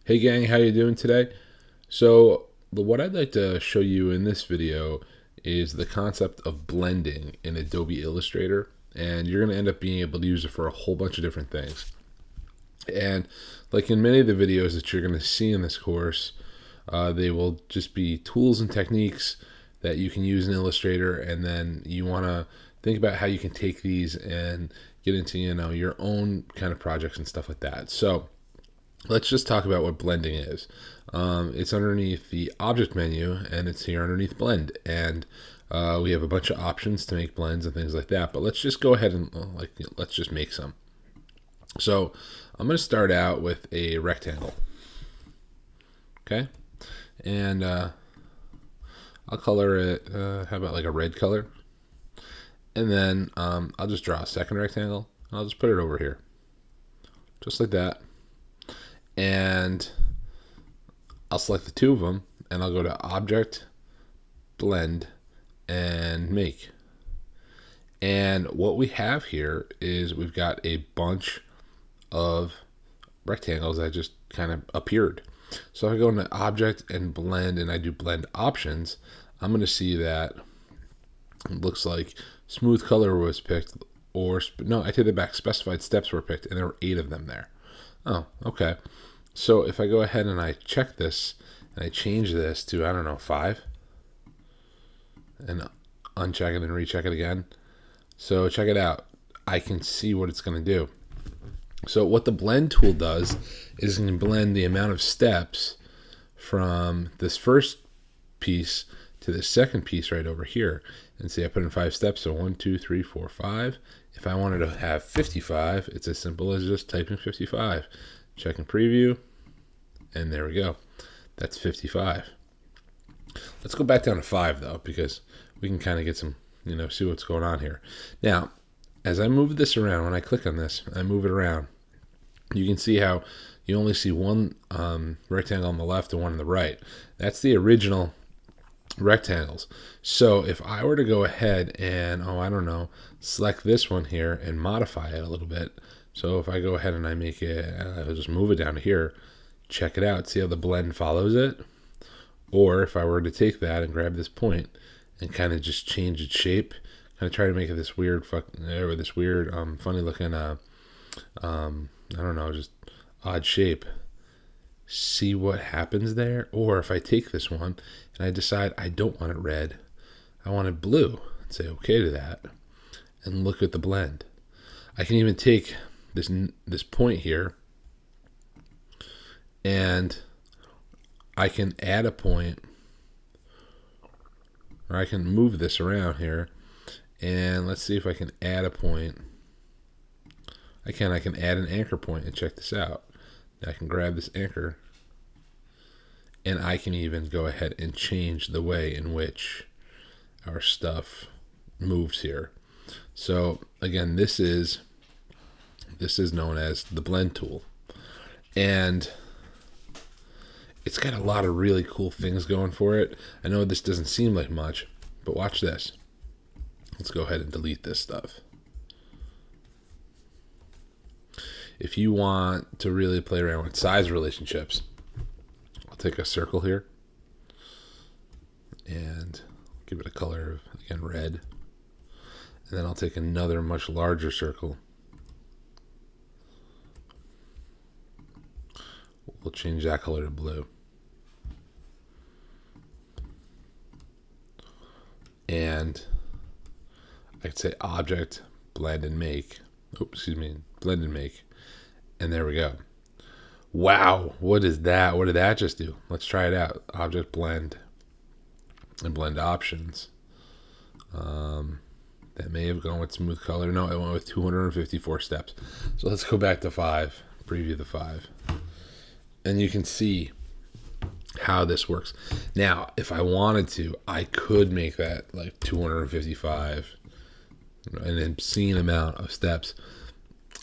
Hey gang, how you doing today? So what I'd like to show you in this video is the concept of blending in Adobe Illustrator, and you're going to end up being able to use it for a whole bunch of different things. And like in many of the videos that you're going to see in this course, they will just be tools and techniques that you can use in Illustrator, and then you want to think about how you can take these and get into your own kind of projects and stuff like that. So let's just talk about what blending is. It's underneath the object menu, and it's here underneath blend, and we have a bunch of options to make blends and things like that. But let's just go ahead and let's just make some. So I'm going to start out with a rectangle. Okay, and I'll color it. How about like a red color? And then I'll just draw a second rectangle. I'll just put it over here, just like that. And I'll select the two of them, and I'll go to Object, Blend, and Make. And what we have here is we've got a bunch of rectangles that just kind of appeared. So if I go into Object and Blend, and I do Blend Options, I'm going to see that it looks like smooth color was picked, or no, I take it back, specified steps were picked, and there were 8 of them there. Oh, okay. So if I go ahead and I check this and I change this to, I don't know, 5, and uncheck it and recheck it again. So check it out. I can see what it's going to do. So what the blend tool does is it can blend the amount of steps from this first piece to the second piece right over here. And see, I put in 5 steps, so 1, 2, 3, 4, 5. If I wanted to have 55, it's as simple as just typing 55. Check and preview, and there we go. That's 55. Let's go back down to 5 though, because we can kind of get some, see what's going on here. Now, as I move this around, when I click on this, I move it around. You can see how you only see one rectangle on the left and one on the right. That's the original rectangles. So if I were to go ahead and, select this one here and modify it a little bit. So if I go ahead and I make it, I'll just move it down to here, check it out, see how the blend follows it? Or if I were to take that and grab this point and kind of just change its shape, kind of try to make it this weird, funny looking, just odd shape. See what happens there? Or if I take this one and I decide I don't want it red, I want it blue, and say okay to that, and look at the blend. I can even take this point here, and I can add a point, or I can move this around here, and let's see if I can add a point. I can add an anchor point, and check this out. I can grab this anchor, and I can even go ahead and change the way in which our stuff moves here. So again, this is known as the blend tool, and it's got a lot of really cool things going for it. I know this doesn't seem like much, but watch this. Let's go ahead and delete this stuff. If you want to really play around with size relationships, I'll take a circle here and give it a color of, again, red. And then I'll take another much larger circle. We'll change that color to blue. And I could say Object, Blend, and Make. Blend and Make. And there we go. Wow, what is that? What did that just do? Let's try it out. Object, Blend, and Blend Options. That may have gone with smooth color. No, it went with 254 steps. So let's go back to 5. Preview the 5. And you can see how this works. Now, if I wanted to, I could make that like 255, an obscene amount of steps.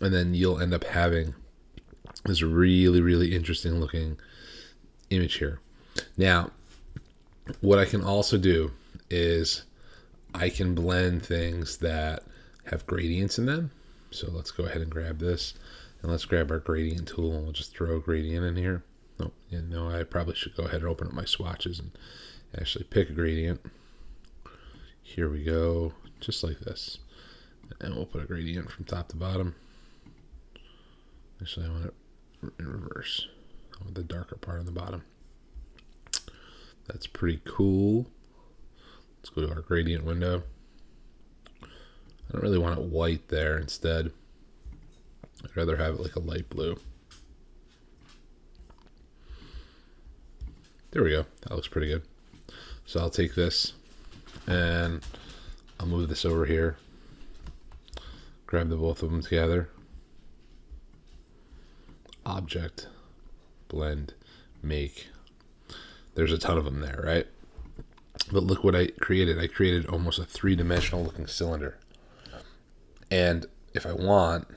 And then you'll end up having this really, really interesting looking image here. Now, what I can also do is I can blend things that have gradients in them. So let's go ahead and grab this, and let's grab our gradient tool, and we'll just throw a gradient in here. No, you know, I probably should go ahead and open up my swatches and actually pick a gradient. Here we go, just like this. And we'll put a gradient from top to bottom. Actually, I want it in reverse. I want the darker part on the bottom. That's pretty cool. Let's go to our gradient window. I don't really want it white there. Instead, I'd rather have it like a light blue. There we go. That looks pretty good. So I'll take this and I'll move this over here. Grab the both of them together. Object, blend, make. There's a ton of them there, right? But look what I created. I created almost a three-dimensional looking cylinder. And if I want,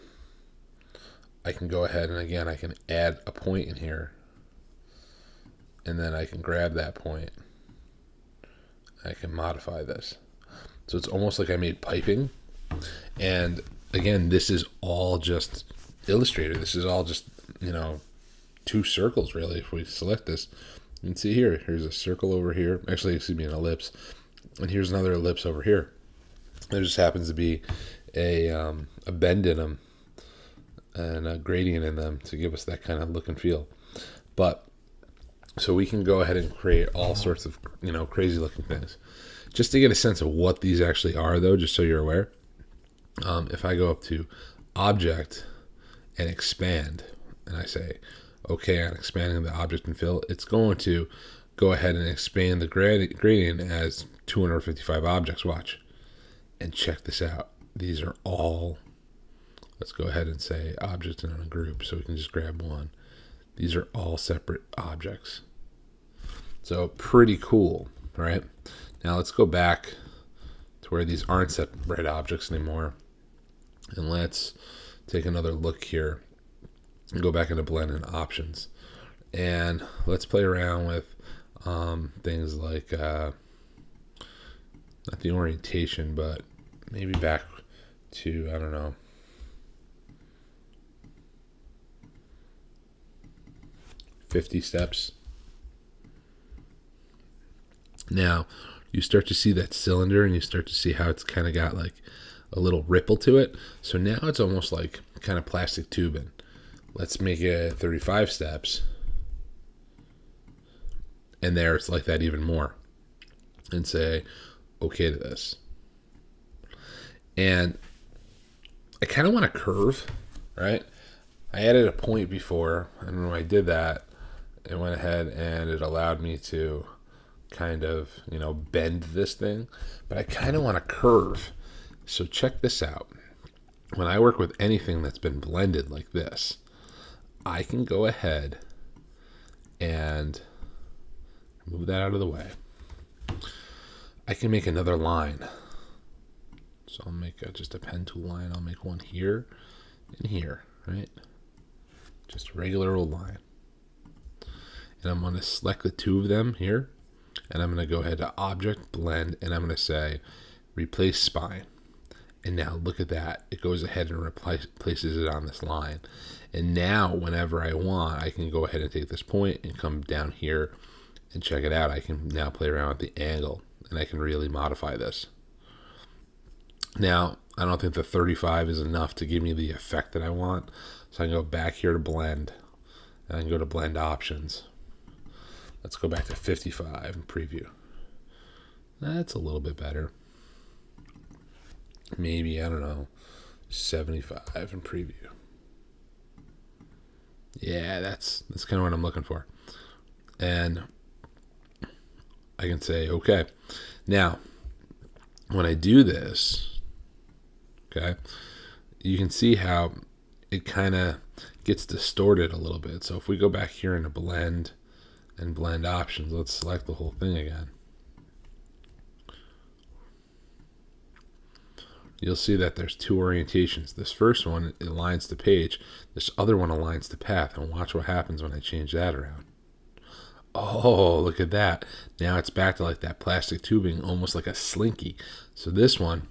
I can go ahead and again, I can add a point in here. And then I can grab that point. I can modify this. So it's almost like I made piping. And again, this is all just Illustrator. This is all just, you know, two circles really. If we select this, you can see here's a circle over here. Actually, excuse me, an ellipse. And here's another ellipse over here. There just happens to be a bend in them and a gradient in them to give us that kind of look and feel. But so we can go ahead and create all sorts of, you know, crazy looking things. Just to get a sense of what these actually are, though, just so you're aware, if I go up to Object and Expand, and I say, okay, on expanding the object and fill, it's going to go ahead and expand the gradient as 255 objects. Watch. And check this out. These are all, let's go ahead and say objects in a group so we can just grab one. These are all separate objects. So pretty cool, right? Now let's go back to where these aren't separate objects anymore. And let's take another look here and go back into blend and options. And let's play around with things like, not the orientation, but maybe back to, I don't know, 50 steps. Now, you start to see that cylinder and you start to see how it's kind of got like a little ripple to it. So now it's almost like kind of plastic tubing. Let's make it 35 steps. And there it's like that even more. And say, okay to this. And I kind of want a curve, right? I added a point before, and when I did that, it went ahead and it allowed me to kind of, you know, bend this thing. But I kind of want a curve. So check this out. When I work with anything that's been blended like this, I can go ahead and move that out of the way. I can make another line. So I'll make just a pen tool line. I'll make one here and here, right? Just a regular old line. And I'm going to select the two of them here. And I'm going to go ahead to Object, Blend, and I'm going to say Replace Spine. And now look at that. It goes ahead and places it on this line. And now whenever I want, I can go ahead and take this point and come down here and check it out. I can now play around with the angle and I can really modify this. Now, I don't think the 35 is enough to give me the effect that I want. So I can go back here to blend and I can go to blend options. Let's go back to 55 and preview. That's a little bit better. Maybe, I don't know, 75 and preview. Yeah, that's kind of what I'm looking for. And I can say, okay. Now, when I do this, okay, you can see how it kind of gets distorted a little bit. So if we go back here into blend and blend options, let's select the whole thing again. You'll see that there's two orientations. This first one aligns to page. This other one aligns to path. And watch what happens when I change that around. Oh, look at that. Now it's back to like that plastic tubing, almost like a slinky. So this one,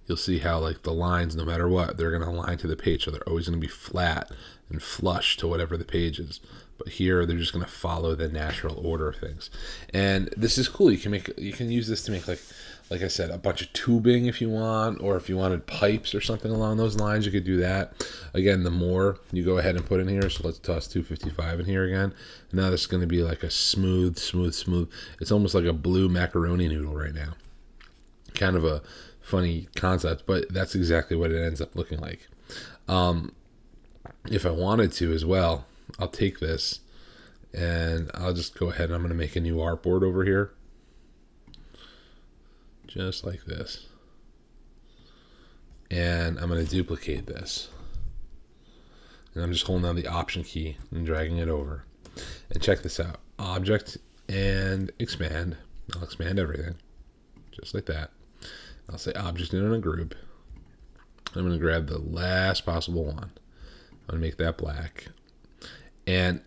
you'll see how like the lines, no matter what, they're going to align to the page. So they're always going to be flat and flush to whatever the page is. But here they're just going to follow the natural order of things. And this is cool. You can use this to make, like I said, a bunch of tubing if you want, or if you wanted pipes or something along those lines, you could do that. Again, the more you go ahead and put in here, so let's toss 255 in here again. Now this is going to be like a smooth. It's almost like a blue macaroni noodle right now. Kind of a funny concept, but that's exactly what it ends up looking like. If I wanted to as well, I'll take this and I'll just go ahead and I'm going to make a new artboard over here. Just like this. And I'm going to duplicate this. And I'm just holding down the Option key and dragging it over. And check this out. Object and expand. I'll expand everything. Just like that. I'll say object in a group. I'm going to grab the last possible one. I'm going to make that black. And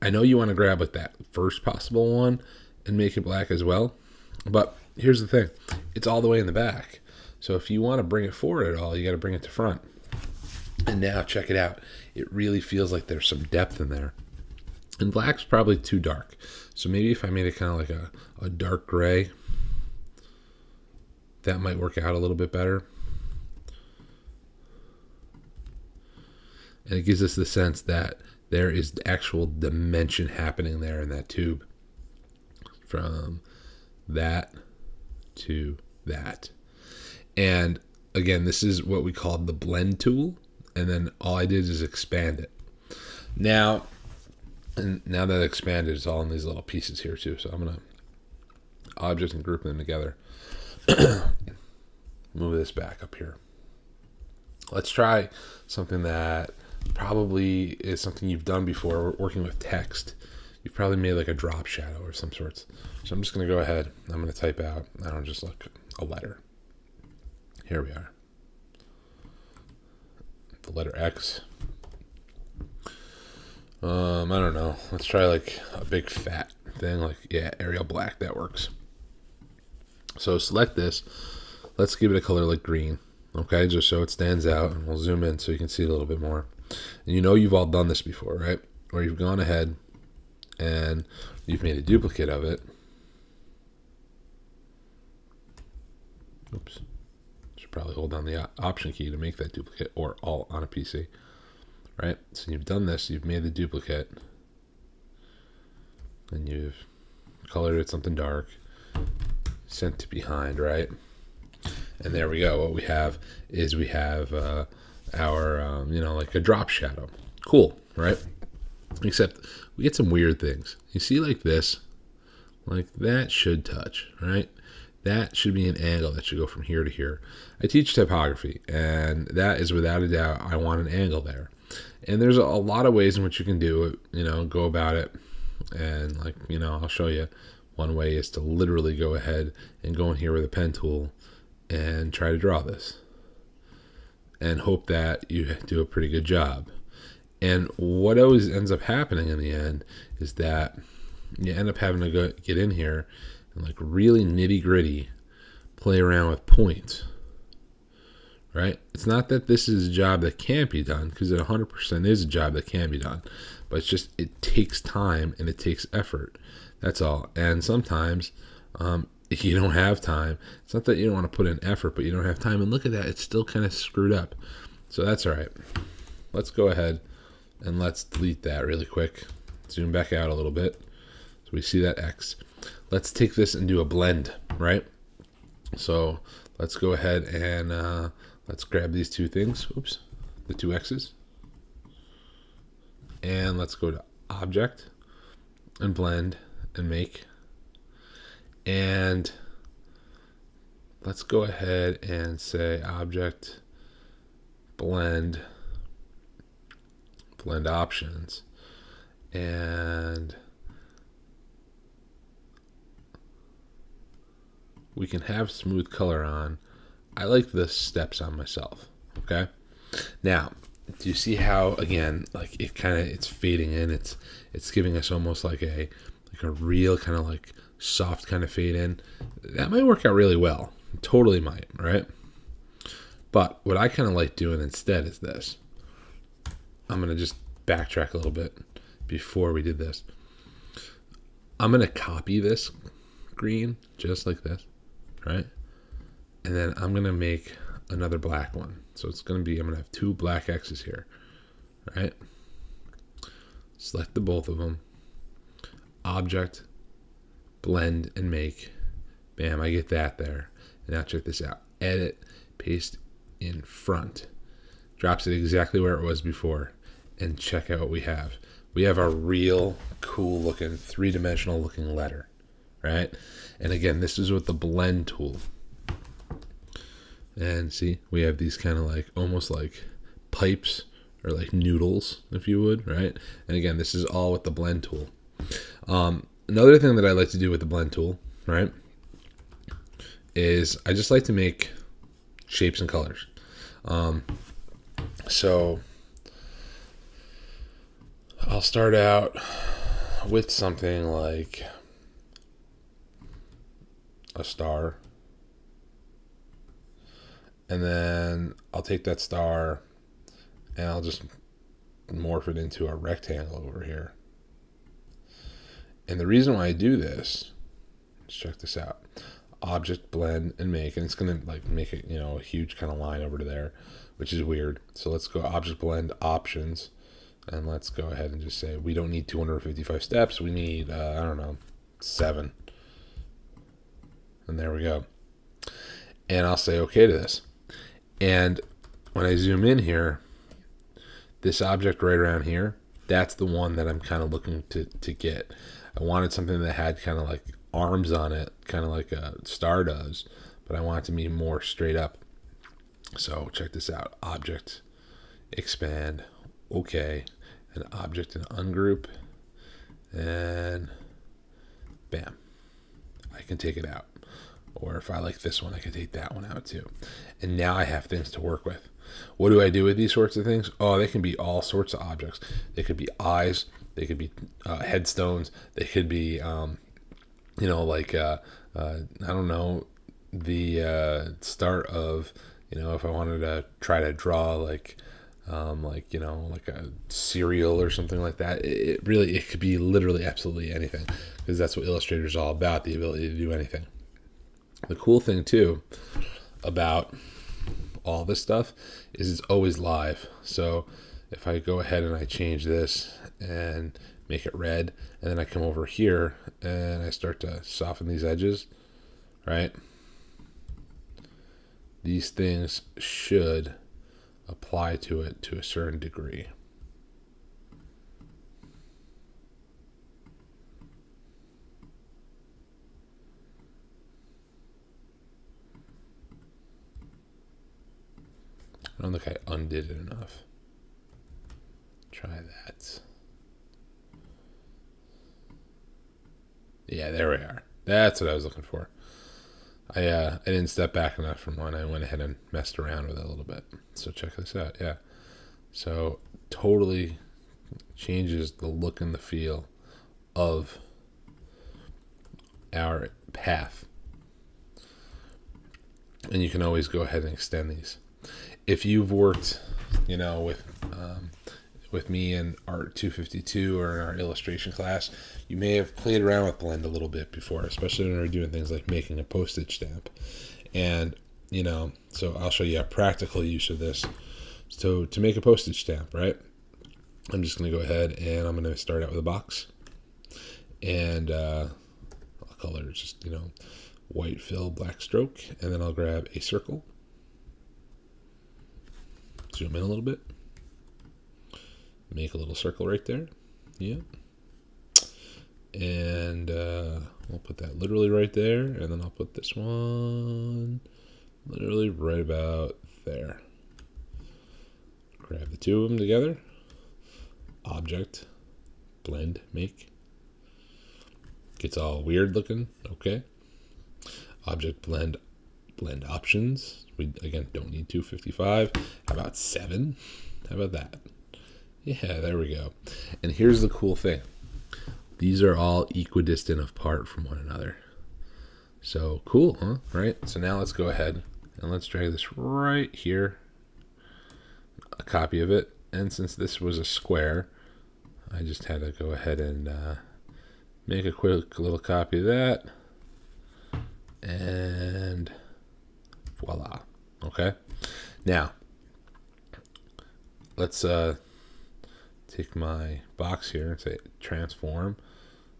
I know you want to grab like that first possible one and make it black as well. But here's the thing. It's all the way in the back. So if you want to bring it forward at all, you got to bring it to front. And now check it out. It really feels like there's some depth in there. And black's probably too dark. So maybe if I made it kind of like a dark gray, that might work out a little bit better. And it gives us the sense that there is the actual dimension happening there in that tube. From that to that. And again, this is what we call the blend tool. And then all I did is expand it. Now that I expanded, it's all in these little pieces here too. So I'm going to object and group them together. Move this back up here. Let's try something that probably is something you've done before. We're working with text. You've probably made like a drop shadow or some sorts. So I'm just going to go ahead. I'm going to type out, I don't know, just like a letter. Here we are. The letter X. I don't know. Let's try like a big fat thing. Like, yeah, Arial Black. That works. So select this. Let's give it a color like green. Okay, just so it stands out. And we'll zoom in so you can see it a little bit more. And you know you've all done this before, right? Where you've gone ahead and you've made a duplicate of it. Oops. Should probably hold down the Option key to make that duplicate, or Alt on a PC. Right? So you've done this, you've made the duplicate, and you've colored it something dark, sent to behind, right? And there we go. What we have is our, like a drop shadow. Cool, right? Except we get some weird things. You see like this, like that should touch, right? That should be an angle that should go from here to here. I teach typography, and that is without a doubt, I want an angle there. And there's a lot of ways in which you can do it, go about it. And I'll show you. One way is to literally go ahead and go in here with a pen tool and try to draw this. And hope that you do a pretty good job. And what always ends up happening in the end is that you end up having to get in here and like really nitty gritty play around with points. Right? It's not that this is a job that can't be done, because it 100% is a job that can be done. But it's just, it takes time and it takes effort. That's all. And sometimes, if you don't have time, it's not that you don't want to put in effort, but you don't have time. And look at that, it's still kind of screwed up. So that's all right. Let's go ahead and let's delete that really quick. Zoom back out a little bit so we see that X. Let's take this and do a blend, right? So let's go ahead and let's grab these two things. Oops, the two X's. And let's go to Object and Blend and Make. And let's go ahead and say Object, Blend Options. And we can have smooth color on. I like the steps on myself. Okay. Now, do you see how, again, like it's fading in. It's giving us almost like a real kind of like soft kind of fade in. That might work out really well. It totally might, right? But what I kind of like doing instead is this. I'm going to just backtrack a little bit before we did this. I'm going to copy this green just like this, right? And then I'm going to make another black one. So it's going to be, I'm going to have two black X's here, right? Select the both of them. Object, blend, and make. Bam, I get that there. And now check this out. Edit, paste in front. Drops it exactly where it was before. And check out what we have. We have a real cool looking, three-dimensional looking letter, right? And again, this is with the blend tool. And see, we have these kind of like, almost like pipes or like noodles, if you would, right? And again, this is all with the blend tool. Another thing that I like to do with the blend tool, right, is I just like to make shapes and colors. So I'll start out with something like a star, and then I'll take that star and I'll just morph it into a rectangle over here. And the reason why I do this, let's check this out. Object, blend, and make, and it's gonna like make it, a huge kind of line over to there, which is weird. So let's go object, blend, options, and let's go ahead and just say we don't need 255 steps. We need, I don't know, 7. And there we go. And I'll say okay to this. And when I zoom in here, this object right around here, that's the one that I'm kind of looking to get. I wanted something that had kind of like arms on it, kind of like a star does, but I want it to be more straight up. So check this out. Object, expand, okay, and object and ungroup, and bam, I can take it out. Or if I like this one, I can take that one out too. And now I have things to work with. What do I do with these sorts of things? Oh, they can be all sorts of objects. They could be eyes. They could be headstones. They could be, like, I don't know, the start of, if I wanted to try to draw like a cereal or something like that. It could be literally absolutely anything, because that's what Illustrator is all about, the ability to do anything. The cool thing too about all this stuff is it's always live. So if I go ahead and I change this and make it red, and then I come over here and I start to soften these edges, right? These things should apply to it to a certain degree. I don't think I undid it enough. Try that. Yeah, there we are. That's what I was looking for. I didn't step back enough from when I went ahead and messed around with it a little bit. So check this out. Yeah. So totally changes the look and the feel of our path. And you can always go ahead and extend these. If you've worked, with me in Art 252 or in our illustration class, you may have played around with blend a little bit before, especially when we're doing things like making a postage stamp. And, so I'll show you a practical use of this. So to make a postage stamp, right, I'm just going to go ahead and I'm going to start out with a box. And I'll color it just, white fill, black stroke. And then I'll grab a circle. Zoom in a little bit. Make a little circle right there. Yeah. And we'll put that literally right there. And then I'll put this one literally right about there. Grab the two of them together. Object, blend, make. Gets all weird looking. Okay. Object, blend options. We, again, don't need 255. How about 7? How about that? Yeah, there we go. And here's the cool thing. These are all equidistant apart from one another. So cool, huh? Right? So now let's go ahead and let's drag this right here. A copy of it. And since this was a square, I just had to go ahead and make a quick little copy of that. And voila. Okay. Now, let's take my box here and say transform,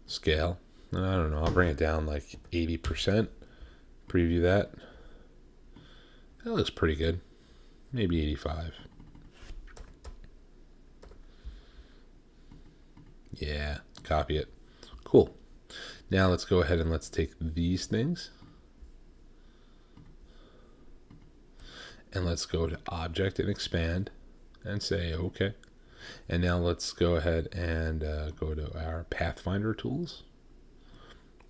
scale. I don't know, I'll bring it down like 80%. Preview that. That looks pretty good. Maybe 85. Yeah, copy it. Cool. Now let's go ahead and let's take these things. And let's go to object and expand and say okay. And now let's go ahead and go to our Pathfinder tools.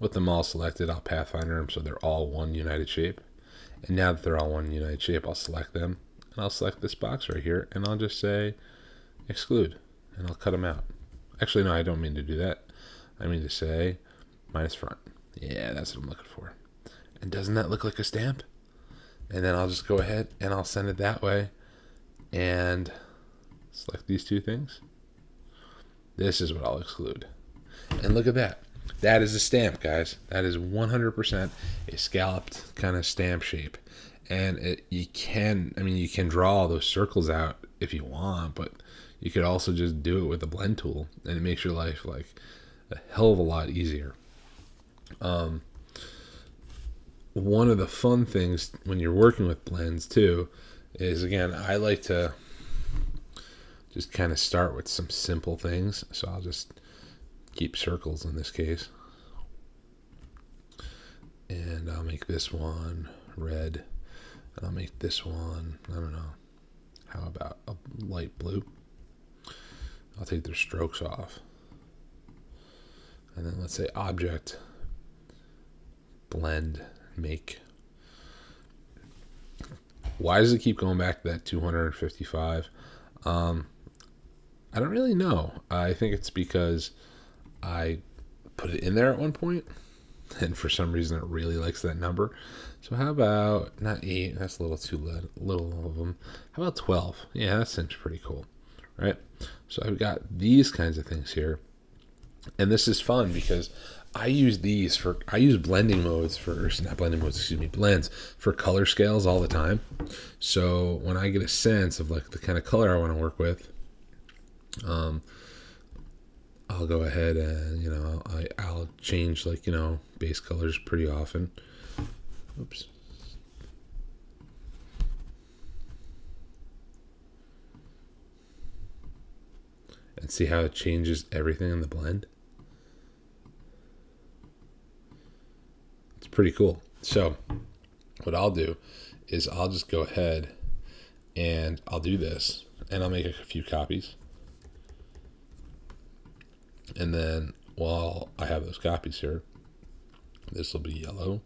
With them all selected, I'll Pathfinder them so they're all one united shape. And now that they're all one united shape, I'll select them. And I'll select this box right here, and I'll just say exclude, and I'll cut them out. Actually, no, I don't mean to do that. I mean to say minus front. Yeah, that's what I'm looking for. And doesn't that look like a stamp? And then I'll just go ahead and I'll send it that way and select these two things. This is what I'll exclude. And look at that. That is a stamp, guys. That is 100% a scalloped kind of stamp shape. And you can draw all those circles out if you want, but you could also just do it with the blend tool, and it makes your life like a hell of a lot easier. One of the fun things when you're working with blends too is, again, I like to just kind of start with some simple things. So I'll just keep circles in this case. And I'll make this one red. And I'll make this one, I don't know, how about a light blue? I'll take their strokes off. And then let's say object, blend, make. Why does it keep going back to that 255? I don't really know. I think it's because I put it in there at one point, and for some reason it really likes that number. So how about not 8? That's a little too little of them. How about 12? Yeah, that seems pretty cool, right? So I've got these kinds of things here, and this is fun because I use blending modes blends for color scales all the time. So when I get a sense of like the kind of color I want to work with, I'll go ahead and, I'll change base colors pretty often. Oops. And see how it changes everything in the blend. It's pretty cool. So what I'll do is I'll just go ahead and I'll do this, and I'll make a few copies. And then while I have those copies here, this will be yellow.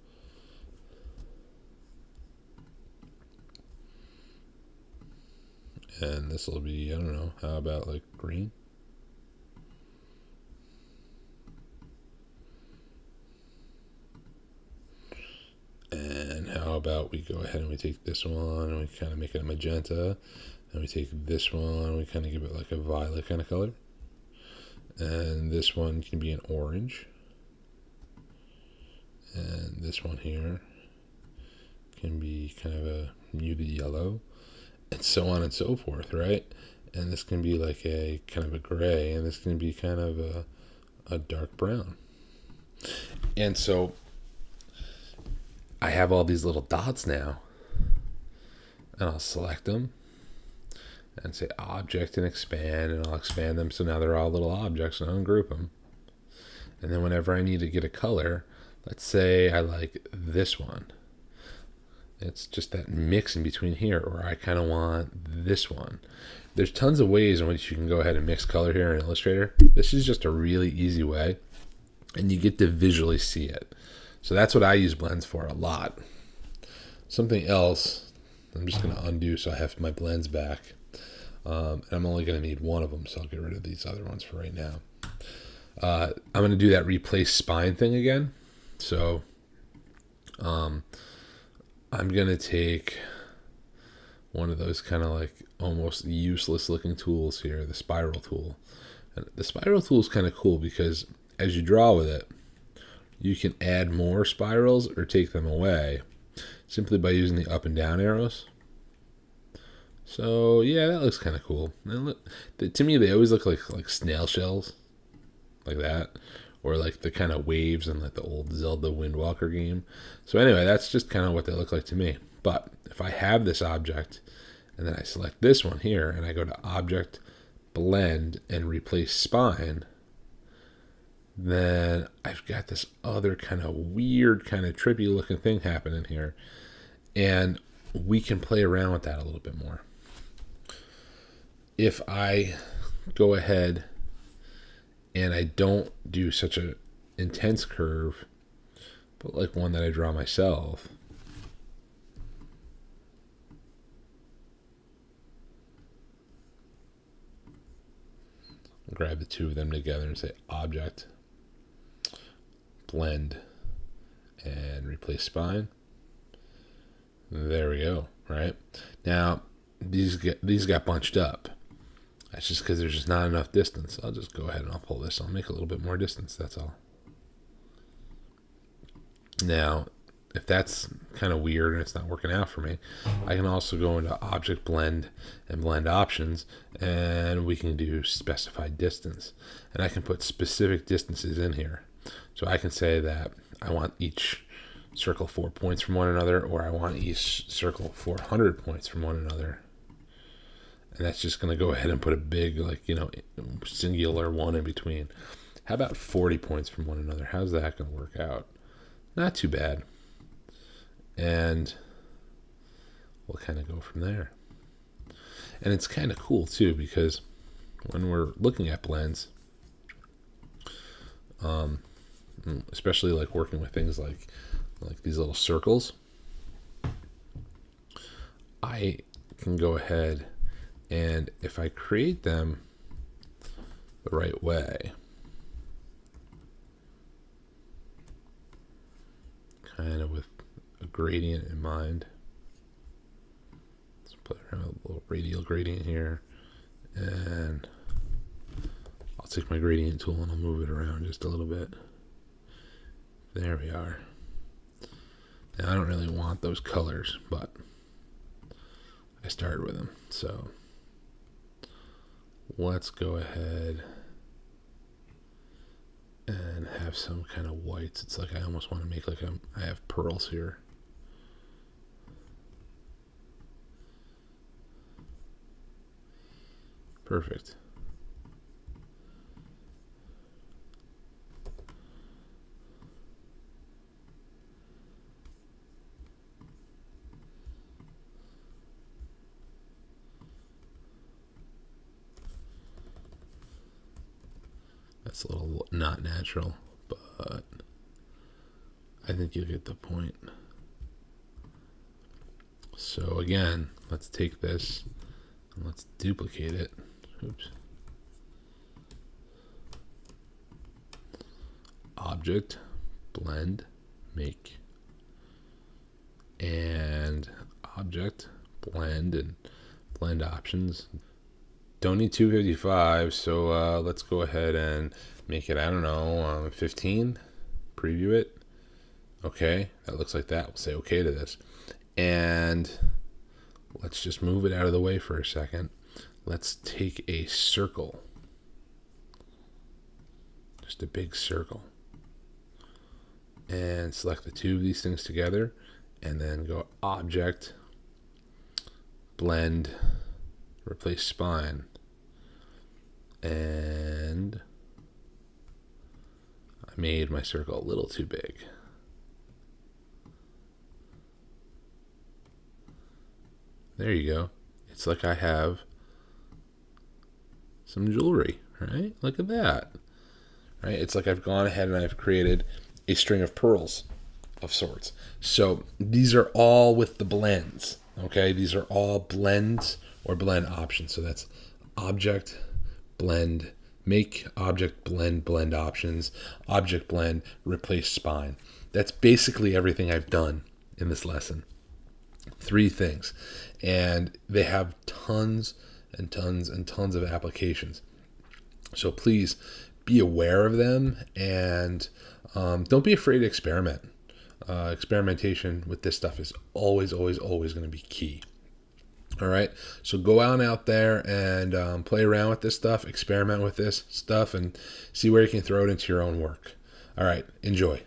And this will be, I don't know, how about like green? And how about we go ahead and we take this one and we kind of make it a magenta. And we take this one and we kind of give it like a violet kind of color. And this one can be an orange. And this one here can be kind of a muted yellow. And so on and so forth, right? And this can be like a kind of a gray, and this can be kind of a dark brown. And so I have all these little dots now, and I'll select them and say object and expand, and I'll expand them so now they're all little objects, and I'll ungroup them. And then whenever I need to get a color, let's say I like this one. It's just that mix in between here, or I kind of want this one. There's tons of ways in which you can go ahead and mix color here in Illustrator. This is just a really easy way, and you get to visually see it. So that's what I use blends for a lot. Something else, I'm just going to undo so I have my blends back. And I'm only going to need one of them, so I'll get rid of these other ones for right now. I'm going to do that replace spine thing again. So I'm going to take one of those kind of like almost useless looking tools here, the spiral tool. And the spiral tool is kind of cool because as you draw with it, you can add more spirals or take them away simply by using the up and down arrows. So yeah, that looks kind of cool. To me, they always look like snail shells, like that, or like the kind of waves in like the old Zelda Windwalker game. So anyway, that's just kind of what they look like to me. But if I have this object, and then I select this one here, and I go to Object, Blend, and Replace Spine, then I've got this other kind of weird, kind of trippy looking thing happening here. And we can play around with that a little bit more. If I go ahead and I don't do such an intense curve, but like one that I draw myself, grab the two of them together and say Object, Blend, and Replace Spine. There we go. Right now, these got bunched up. That's just because there's just not enough distance. I'll just go ahead and I'll pull this. I'll make a little bit more distance. That's all. Now, if that's kind of weird and it's not working out for me, I can also go into Object, Blend, and Blend Options, and we can do Specified Distance. And I can put specific distances in here. So I can say that I want each circle 4 points from one another, or I want each circle 400 points from one another. And that's just going to go ahead and put a big, singular one in between. How about 40 points from one another? How's that going to work out? Not too bad. And we'll kind of go from there. And it's kind of cool, too, because when we're looking at blends, especially like working with things like these little circles, I can go ahead and if I create them the right way, kind of with a gradient in mind, let's put a little radial gradient here, and I'll take my gradient tool and I'll move it around just a little bit. There we are. Now I don't really want those colors, but I started with them, so let's go ahead and have some kind of whites. It's like I almost want to make like I have pearls here. Perfect. That's a little not natural, but I think you get the point. So again, let's take this and let's duplicate it. Oops. Object, Blend, Make, and Object, Blend, and Blend Options. Don't need 255, so let's go ahead and make it, 15. Preview it. Okay, that looks like that. We'll say okay to this. And let's just move it out of the way for a second. Let's take a circle. Just a big circle. And select the two of these things together. And then go Object, Blend, Replace Spine, and I made my circle a little too big. There you go. It's like I have some jewelry, right? Look at that. Right? It's like I've gone ahead and I've created a string of pearls of sorts. So these are all with the blends. Okay, these are all blends or blend options. So that's Object, Blend, Make, Object, Blend, Blend Options, Object, Blend, Replace Spine. That's basically everything I've done in this lesson. Three things. And they have tons and tons and tons of applications. So please be aware of them, and don't be afraid to experiment. Experimentation with this stuff is always, always, always going to be key. All right. So go out there and play around with this stuff, experiment with this stuff, and see where you can throw it into your own work. All right. Enjoy.